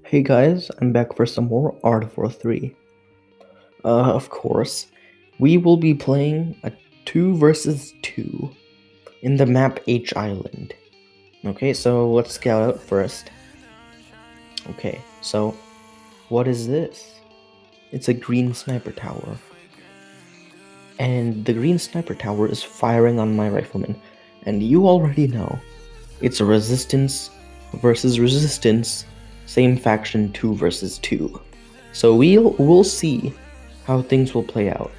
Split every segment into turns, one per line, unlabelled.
Hey guys, I'm back for some more Art of War 3. Of course, we will be playing a 2 versus 2 in the map H Island. Okay, so let's scout out first. Okay, so what is this? It's a green sniper tower. And the green sniper tower is firing on my rifleman. And you already know, it's a resistance versus resistance, same faction 2 versus 2. So we'll see how things will play out.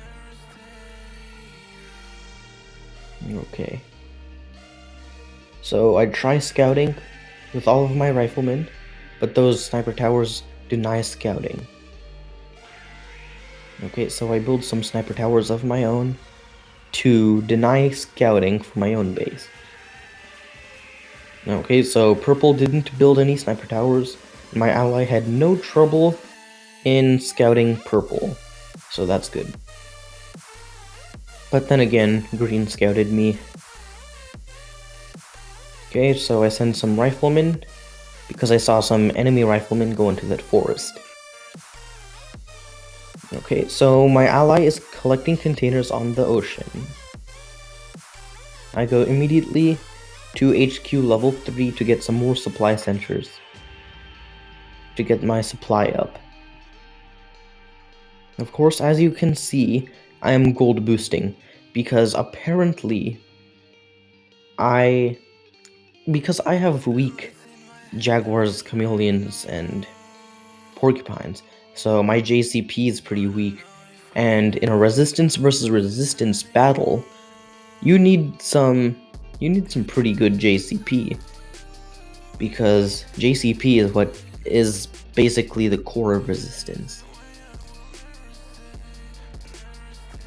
Okay. So I try scouting with all of my riflemen, but those sniper towers deny scouting. Okay, so I build some sniper towers of my own to deny scouting for my own base. Okay, so purple didn't build any sniper towers. My ally had no trouble in scouting purple, so that's good. But then again, green scouted me. Okay, so I send some riflemen because I saw some enemy riflemen go into that forest. Okay, so my ally is collecting containers on the ocean. I go immediately to HQ level 3 to get some more supply centers. To get my supply up. Of course, as you can see, I am gold boosting because apparently because I have weak Jaguars, chameleons, and Porcupines, so my JCP is pretty weak. And in a resistance versus resistance battle, you need some pretty good JCP, because JCP is what is basically the core of resistance.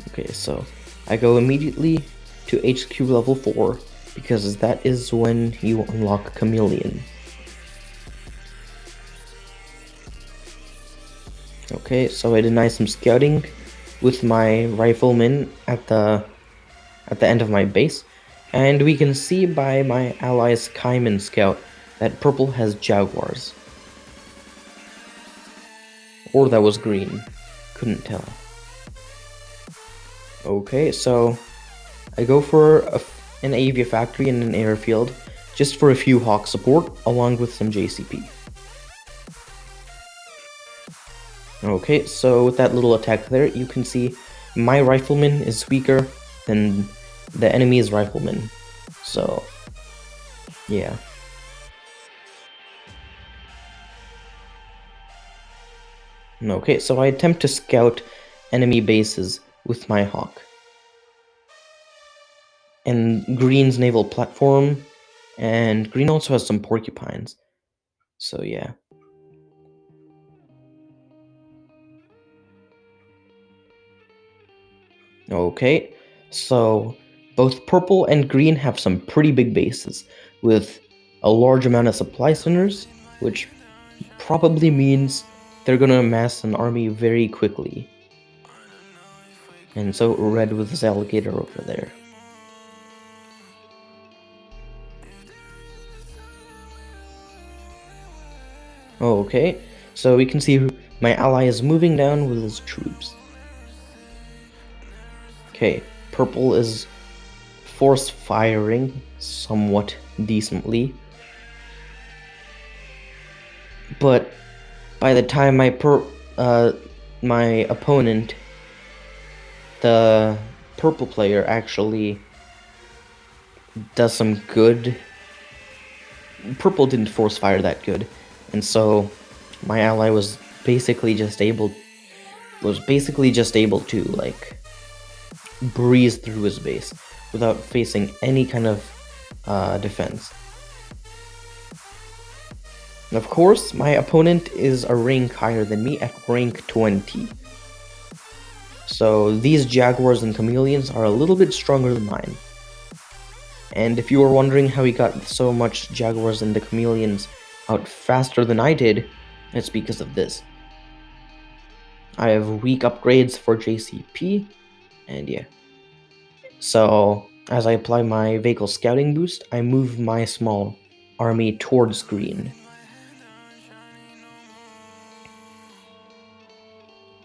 Okay, so I go immediately to HQ level 4 because that is when you unlock chameleon. Okay, so I deny some scouting with my riflemen at the end of my base, and we can see by my ally's Cayman scout that purple has Jaguars. Or that was green. Couldn't tell. Okay, so I go for an avia factory and an airfield just for a few hawk support along with some JCP. Okay, so with that little attack there, you can see my rifleman is weaker than the enemy's rifleman. So, yeah. Okay, so I attempt to scout enemy bases with my hawk. And green's naval platform, and green also has some porcupines. So yeah. Okay, so both purple and green have some pretty big bases with a large amount of supply centers, which probably means they're gonna amass an army very quickly. And so red with this alligator over there. Okay, so we can see my ally is moving down with his troops. Okay, purple is force firing somewhat decently. But by the time my opponent, the purple player, actually does some good, purple didn't force fire that good, and so my ally was basically just able to like breeze through his base without facing any kind of defense. Of course, my opponent is a rank higher than me at rank 20. So these Jaguars and chameleons are a little bit stronger than mine. And if you were wondering how he got so much Jaguars and the chameleons out faster than I did, it's because of this. I have weak upgrades for JCP, and yeah. So as I apply my vehicle scouting boost, I move my small army towards green.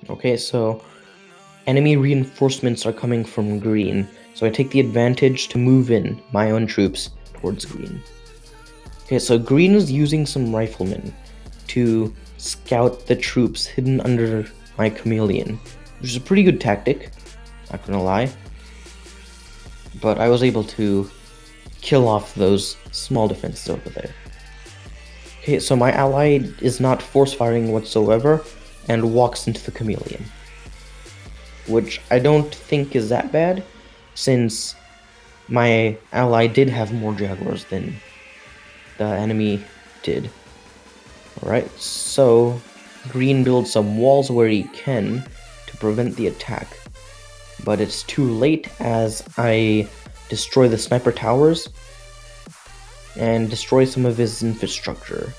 Okay, so enemy reinforcements are coming from green, so I take the advantage to move in my own troops towards green. Okay, so green is using some riflemen to scout the troops hidden under my chameleon, which is a pretty good tactic, not gonna lie. But I was able to kill off those small defenses over there. Okay, so my ally is not force firing whatsoever and walks into the chameleon, which I don't think is that bad, since my ally did have more Jaguars than the enemy did. Alright, so green builds some walls where he can to prevent the attack, but it's too late as I destroy the sniper towers and destroy some of his infrastructure.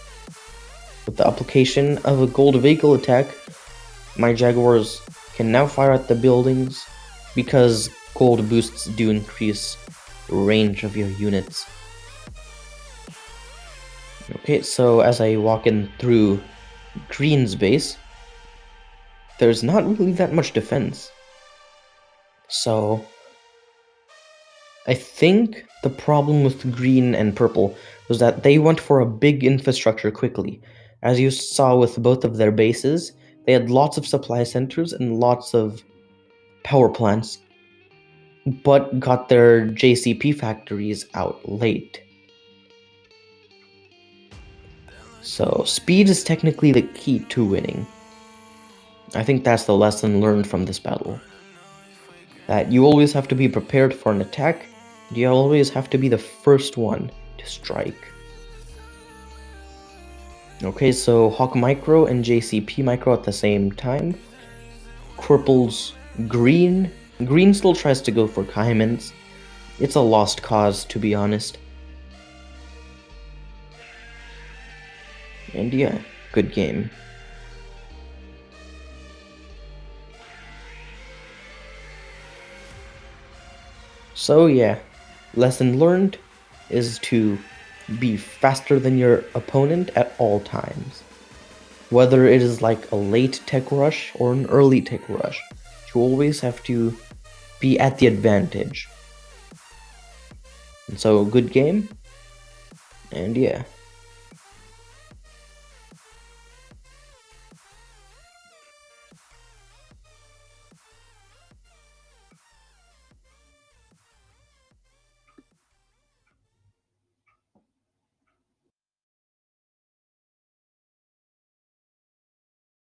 With the application of a gold vehicle attack, my Jaguars can now fire at the buildings because gold boosts do increase the range of your units. Okay, so as I walk in through green's base, there's not really that much defense. So I think the problem with green and purple was that they went for a big infrastructure quickly. As you saw with both of their bases, they had lots of supply centers and lots of power plants, but got their JCP factories out late. So speed is technically the key to winning. I think that's the lesson learned from this battle. That you always have to be prepared for an attack, and you always have to be the first one to strike. Okay, so Hawk Micro and JCP Micro at the same time. Cripples green. Green still tries to go for Caimans. It's a lost cause, to be honest. And yeah, good game. So yeah, lesson learned is to be faster than your opponent at all times. Whether it is like a late tech rush or an early tech rush, you always have to be at the advantage. And so, good game, and yeah.